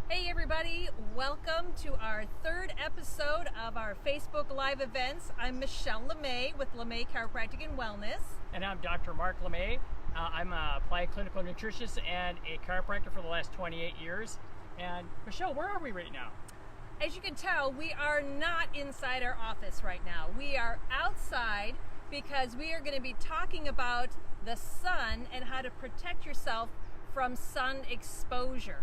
Hey everybody, welcome to our third episode of our Facebook Live events. I'm Michelle LeMay with LeMay Chiropractic and Wellness. And I'm Dr. Mark LeMay. I'm an applied clinical nutritionist and a chiropractor for the last 28 years. And Michelle, where are we right now? As you can tell, we are not inside our office right now. We are outside because we are going to be talking about the sun and how to protect yourself from sun exposure.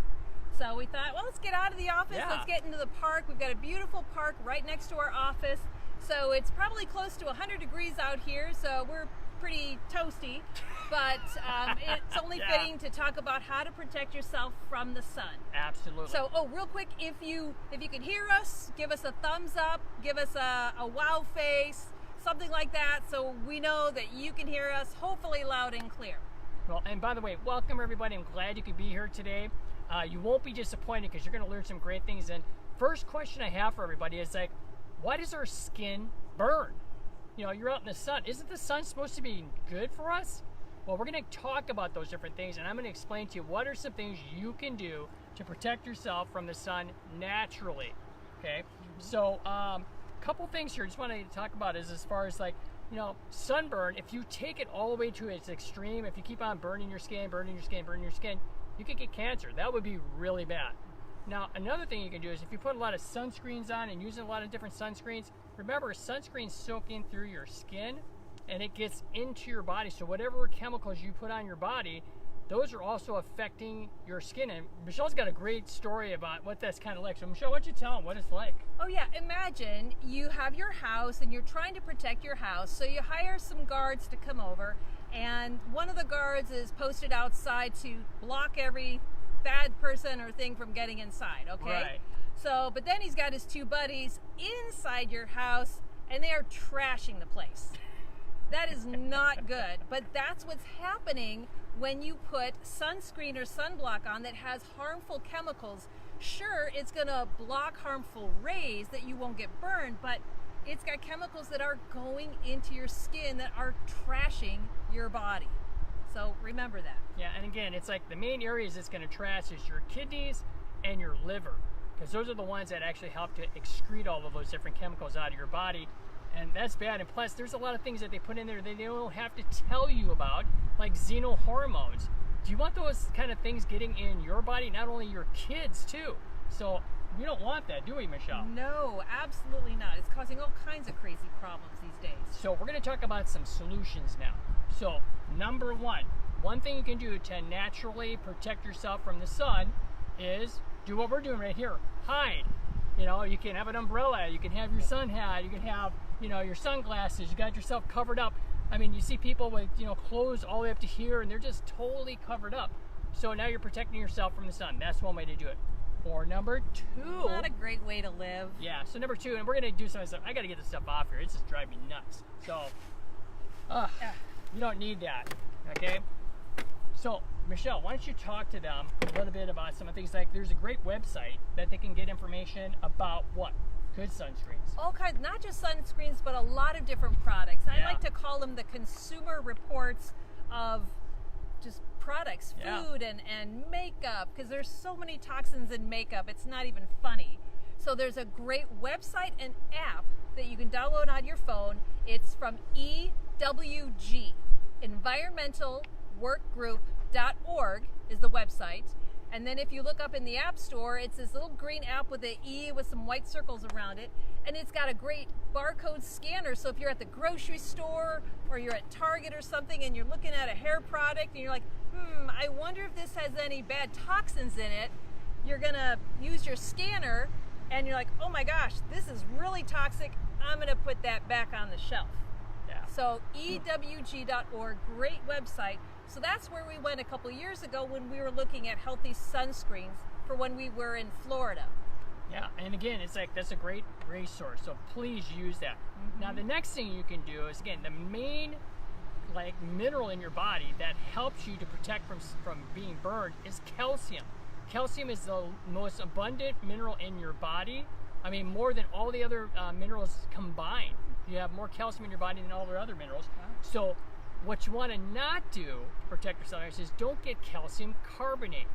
So we thought, well, let's get out of the office, Let's get into the park. We've got a beautiful park right next to our office. So it's probably close to 100 degrees out here, so we're pretty toasty. But it's only fitting to talk about how to protect yourself from the sun. Absolutely. So, real quick, if you can hear us, give us a thumbs up, give us a wow face, something like that, so we know that you can hear us, hopefully loud and clear. Well, and by the way, welcome everybody. I'm glad you could be here today. You won't be disappointed because you're going to learn some great things. And first question I have for everybody is like, why does our skin burn? You know, you're out in the sun. Isn't the sun supposed to be good for us? Well, we're going to talk about those different things, and I'm going to explain to you what are some things you can do to protect yourself from the sun naturally. Okay? So, a couple things here I just wanted to talk about is as far as like, you know, sunburn, if you take it all the way to its extreme, if you keep on burning your skin, you could get cancer. That would be really bad. Now, another thing you can do is if you put a lot of sunscreens on and using a lot of different sunscreens, remember sunscreens soak in through your skin and it gets into your body. So whatever chemicals you put on your body, those are also affecting your skin. And Michelle's got a great story about what that's kind of like. So Michelle, why don't you tell them what it's like? Oh yeah, imagine you have your house and you're trying to protect your house. So you hire some guards to come over, and one of the guards is posted outside to block every bad person or thing from getting inside, okay? Right. So, but then he's got his two buddies inside your house and they are trashing the place. That is not good, but that's what's happening when you put sunscreen or sunblock on that has harmful chemicals. Sure, it's gonna block harmful rays that you won't get burned, but it's got chemicals that are going into your skin that are trashing your body. So remember that. Yeah, and again, it's like the main areas it's going to trash is your kidneys and your liver, because those are the ones that actually help to excrete all of those different chemicals out of your body, and that's bad. And plus, there's a lot of things that they put in there that they don't have to tell you about, like xenohormones. Do you want those kind of things getting in your body? Not only your kids, too. So we don't want that, do we, Michelle? No, absolutely not. It's causing all kinds of crazy problems these days. So we're going to talk about some solutions now. So number one thing you can do to naturally protect yourself from the sun is do what we're doing right here. Hide. You know, you can have an umbrella, you can have your sun hat, you can have, you know, your sunglasses, you got yourself covered up. I mean, you see people with, you know, clothes all the way up to here and they're just totally covered up. So now you're protecting yourself from the sun. That's one way to do it. Or number two. Not a great way to live. Yeah, so number two, and we're going to do some of this stuff. I got to get this stuff off here. It's just driving me nuts. So, you don't need that, okay? So, Michelle, why don't you talk to them a little bit about some of the things like there's a great website that they can get information about what? Good sunscreens. All kinds, not just sunscreens, but a lot of different products. I like to call them the consumer reports of just products, food and makeup, because there's so many toxins in makeup, it's not even funny. So there's a great website and app that you can download on your phone. It's from EWG, environmentalworkgroup.org is the website. And then if you look up in the App Store, it's this little green app with an E with some white circles around it. And it's got a great barcode scanner. So if you're at the grocery store or you're at Target or something and you're looking at a hair product and you're like, I wonder if this has any bad toxins in it, you're going to use your scanner and you're like, oh my gosh, this is really toxic. I'm going to put that back on the shelf. Yeah. So EWG.org, great website. So that's where we went a couple years ago when we were looking at healthy sunscreens for when we were in Florida. Yeah, and again, it's like that's a great resource. So please use that. Now, the next thing you can do is, again, the main like mineral in your body that helps you to protect from being burned is calcium. Calcium is the most abundant mineral in your body. I mean, more than all the other minerals combined. You have more calcium in your body than all the other minerals. Wow. So what you want to not do to protect yourself is don't get calcium carbonate.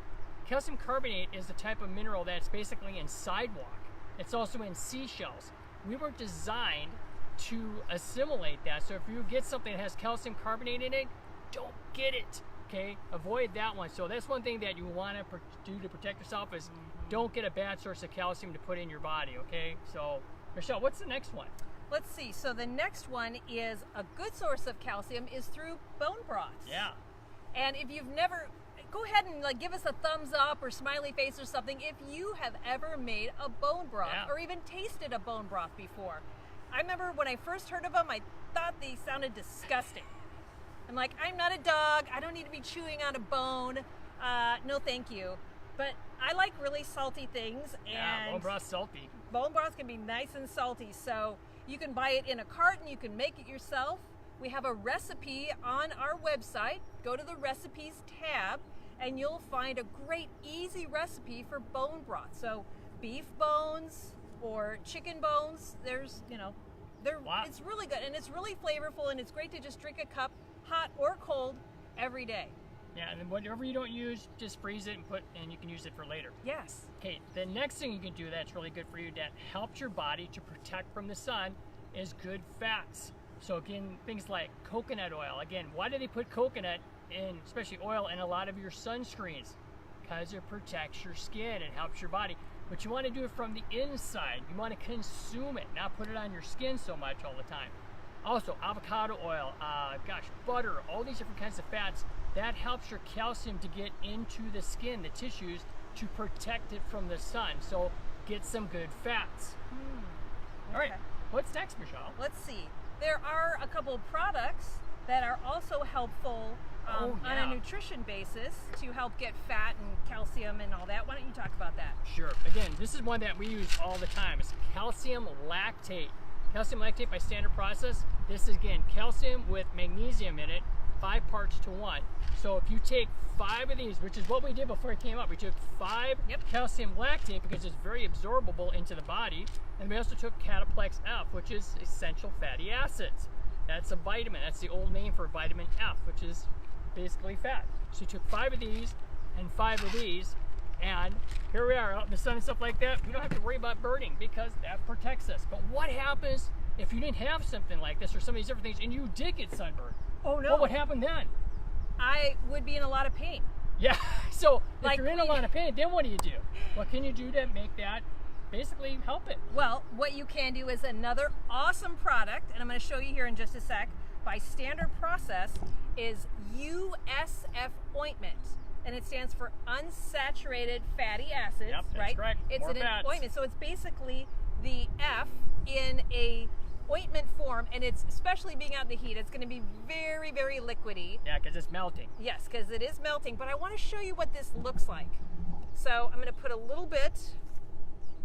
calcium carbonate is the type of mineral that's basically in sidewalk. It's also in seashells. We weren't designed to assimilate that. So if you get something that has calcium carbonate in it, don't get it. Okay, avoid that one. So that's one thing that you want to do to protect yourself is don't get a bad source of calcium to put in your body. Okay, so Michelle, what's the next one? Let's see. So the next one is a good source of calcium is through bone broths. Yeah. And if you've never, go ahead and like give us a thumbs up or smiley face or something if you have ever made a bone broth or even tasted a bone broth before. I remember when I first heard of them, I thought they sounded disgusting. I'm like, I'm not a dog. I don't need to be chewing on a bone. No, thank you. But I like really salty things. And bone broth's salty. Bone broth can be nice and salty. So you can buy it in a carton. You can make it yourself. We have a recipe on our website. Go to the recipes tab and you'll find a great easy recipe for bone broth. So beef bones or chicken bones, it's really good and it's really flavorful and it's great to just drink a cup, hot or cold, every day. Yeah, and then whatever you don't use, just freeze it and you can use it for later. Yes. Okay, the next thing you can do that's really good for you that helps your body to protect from the sun is good fats. So again, things like coconut oil. Again, why do they put coconut in, especially oil, in a lot of your sunscreens? Because it protects your skin and helps your body. But you want to do it from the inside. You want to consume it, not put it on your skin so much all the time. Also, avocado oil, butter, all these different kinds of fats, that helps your calcium to get into the skin, the tissues, to protect it from the sun. So get some good fats. Okay. All right, what's next, Michelle? Let's see. There are a couple of products that are also helpful on a nutrition basis to help get fat and calcium and all that. Why don't you talk about that? Sure. Again, this is one that we use all the time. It's calcium lactate. Calcium lactate by standard process. This is, again, calcium with magnesium in it, 5 parts to 1. So if you take 5 of these, which is what we did before it came up, we took 5 calcium lactate because it's very absorbable into the body. And we also took Cataplex F, which is essential fatty acids. That's a vitamin. That's the old name for vitamin F, which is basically fat. So you took 5 of these and 5 of these, and here we are out in the sun and stuff like that. We don't have to worry about burning because that protects us. But what happens if you didn't have something like this or some of these different things and you did get sunburned? Oh no. What would happen then? I would be in a lot of pain. Yeah, so if you're in a lot of pain, then what do? What can you do to make that basically help it? Well, what you can do is another awesome product, and I'm going to show you here in just a sec, by standard process, is USF ointment. And it stands for unsaturated fatty acids, yep, that's right? Correct. It's More an fats. ointment, so it's basically the F in a ointment form, and it's especially being out in the heat, it's going to be very, very liquidy. Yeah, because it's melting. Yes, because it is melting, but I want to show you what this looks like. So I'm going to put a little bit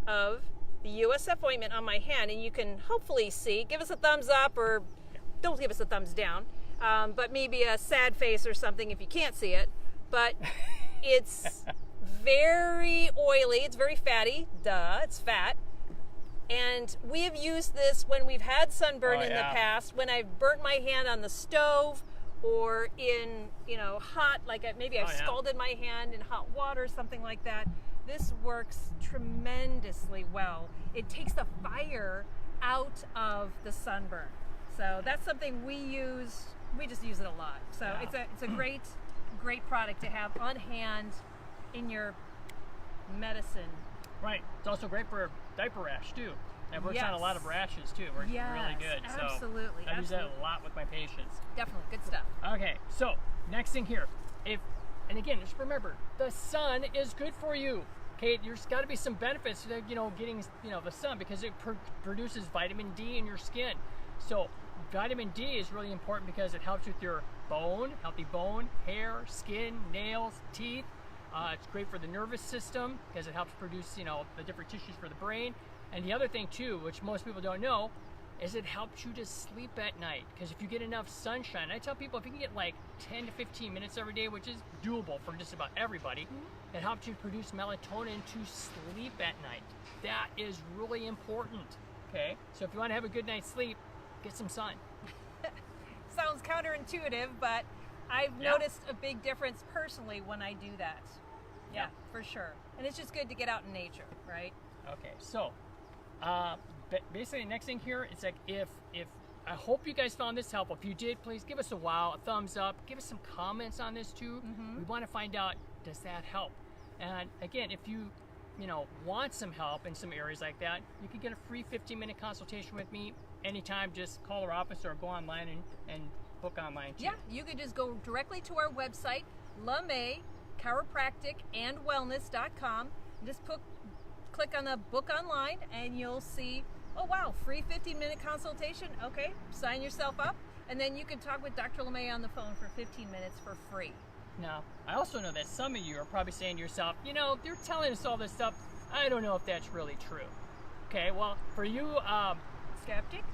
of the USF ointment on my hand, and you can hopefully see. Give us a thumbs up, or don't give us a thumbs down, but maybe a sad face or something if you can't see it. But it's very oily, it's very fatty, duh, it's fat. And we have used this when we've had sunburn in the past, when I've burnt my hand on the stove or in, hot, like maybe I've scalded my hand in hot water or something like that. This works tremendously well. It takes the fire out of the sunburn. So that's something we just use it a lot. So it's a great product to have on hand in your medicine. Right. It's also great for diaper rash too. It works on a lot of rashes too. It works really good. Absolutely. So I use that a lot with my patients. Definitely. Good stuff. Okay, so next thing here. And again, just remember, the sun is good for you. Okay, there's got to be some benefits to getting the sun, because it produces vitamin D in your skin. So vitamin D is really important because it helps with your healthy bone, hair, skin, nails, teeth. It's great for the nervous system because it helps produce, the different tissues for the brain. And the other thing too, which most people don't know, is it helps you to sleep at night. Because if you get enough sunshine, I tell people if you can get like 10 to 15 minutes every day, which is doable for just about everybody, it helps you produce melatonin to sleep at night. That is really important. Okay, so if you want to have a good night's sleep, get some sun. Sounds counterintuitive, but I've noticed a big difference personally when I do that. Yeah, for sure. And it's just good to get out in nature, right? Okay, so basically the next thing here, it's like if I hope you guys found this helpful. If you did, please give us a wow, a thumbs up. Give us some comments on this too. We want to find out, does that help? And again, if you want some help in some areas like that, you can get a free 15-minute consultation with me anytime. Just call our office or go online and book online too. Yeah, you could just go directly to our website, LeMay Chiropractic and Wellness.com. Just click on the book online and you'll see, oh wow, free 15-minute consultation. Okay, sign yourself up, and then you can talk with Dr. LeMay on the phone for 15 minutes for free. Now, I also know that some of you are probably saying to yourself, they're telling us all this stuff. I don't know if that's really true. Okay, well, for you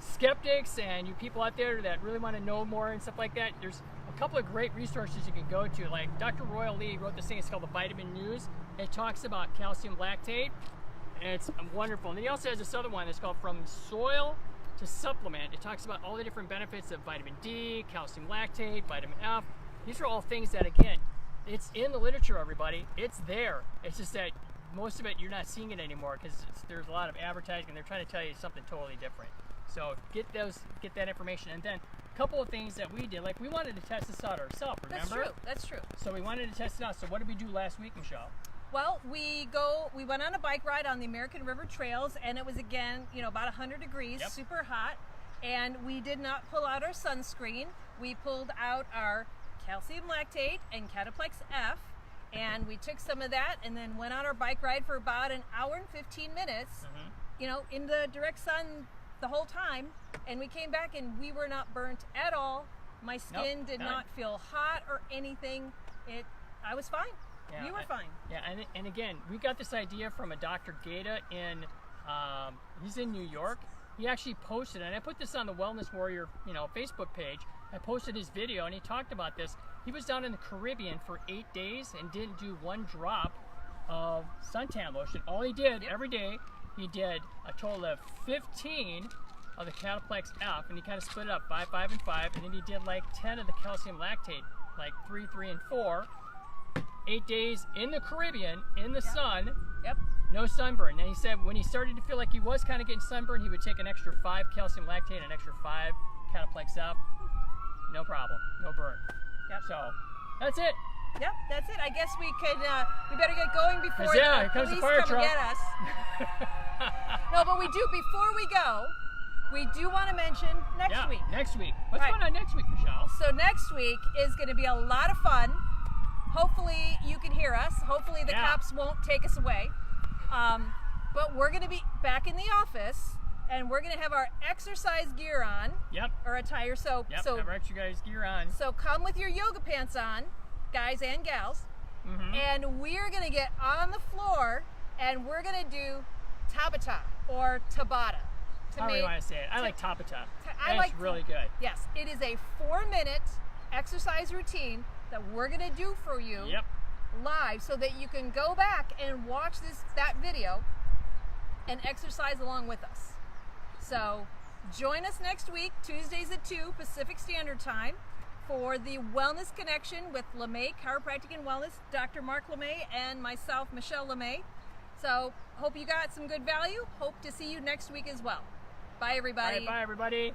skeptics and you people out there that really want to know more and stuff like that, there's a couple of great resources you can go to. Like Dr. Royal Lee wrote this thing, it's called the Vitamin News. It talks about calcium lactate, and it's wonderful. And then he also has this other one that's called From Soil to Supplement. It talks about all the different benefits of vitamin D, calcium lactate, vitamin F. These are all things that, again, it's in the literature, everybody. It's there. It's just that most of it, you're not seeing it anymore because there's a lot of advertising and they're trying to tell you something totally different. So get that information. And then a couple of things that we did, like we wanted to test this out ourselves, remember? That's true. So we wanted to test it out. So what did we do last week, Michelle? Well, we went on a bike ride on the American River Trails, and it was, again, about 100 degrees, super hot, and we did not pull out our sunscreen. We pulled out our calcium lactate and Cataplex F, and we took some of that and then went on our bike ride for about an hour and 15 minutes, in the direct sun the whole time, and we came back and we were not burnt at all. My skin did not feel hot or anything. I was fine. Yeah, you were fine. Yeah, and again, we got this idea from a Dr. Gata he's in New York. He actually posted, and I put this on the Wellness Warrior, Facebook page. I posted his video, and he talked about this. He was down in the Caribbean for 8 days and didn't do one drop of suntan lotion. All he did every day, he did a total of 15 of the Cataplex F, and he kind of split it up, 5, 5, and 5, and then he did like 10 of the calcium lactate, like 3, 3, and 4. 8 days in the Caribbean, in the sun, no sunburn. And he said when he started to feel like he was kind of getting sunburn, he would take an extra 5 calcium lactate and an extra 5 Cataplex F. No problem, no burn. So that's it. Yep, that's it. I guess we better get going before the police the fire come truck. and get us. No, but before we go, we do want to mention next week. Next week. What's going on next week, Michelle? So next week is going to be a lot of fun. Hopefully you can hear us. Hopefully the cops won't take us away. But we're going to be back in the office, and we're going to have our exercise gear on. Or attire. So have our exercise gear on. So come with your yoga pants on, guys and gals. And we're going to get on the floor, and we're going to do Tabata or Tabata. However you want to say it. I like Tabata. That's really good. Yes, it is a 4-minute exercise routine that we're going to do for you live, so that you can go back and watch that video and exercise along with us. So join us next week, Tuesdays at 2 Pacific Standard Time, for the Wellness Connection with LeMay Chiropractic and Wellness, Dr. Mark LeMay, and myself, Michelle LeMay. So hope you got some good value. Hope to see you next week as well. Bye, everybody. All right, bye, everybody.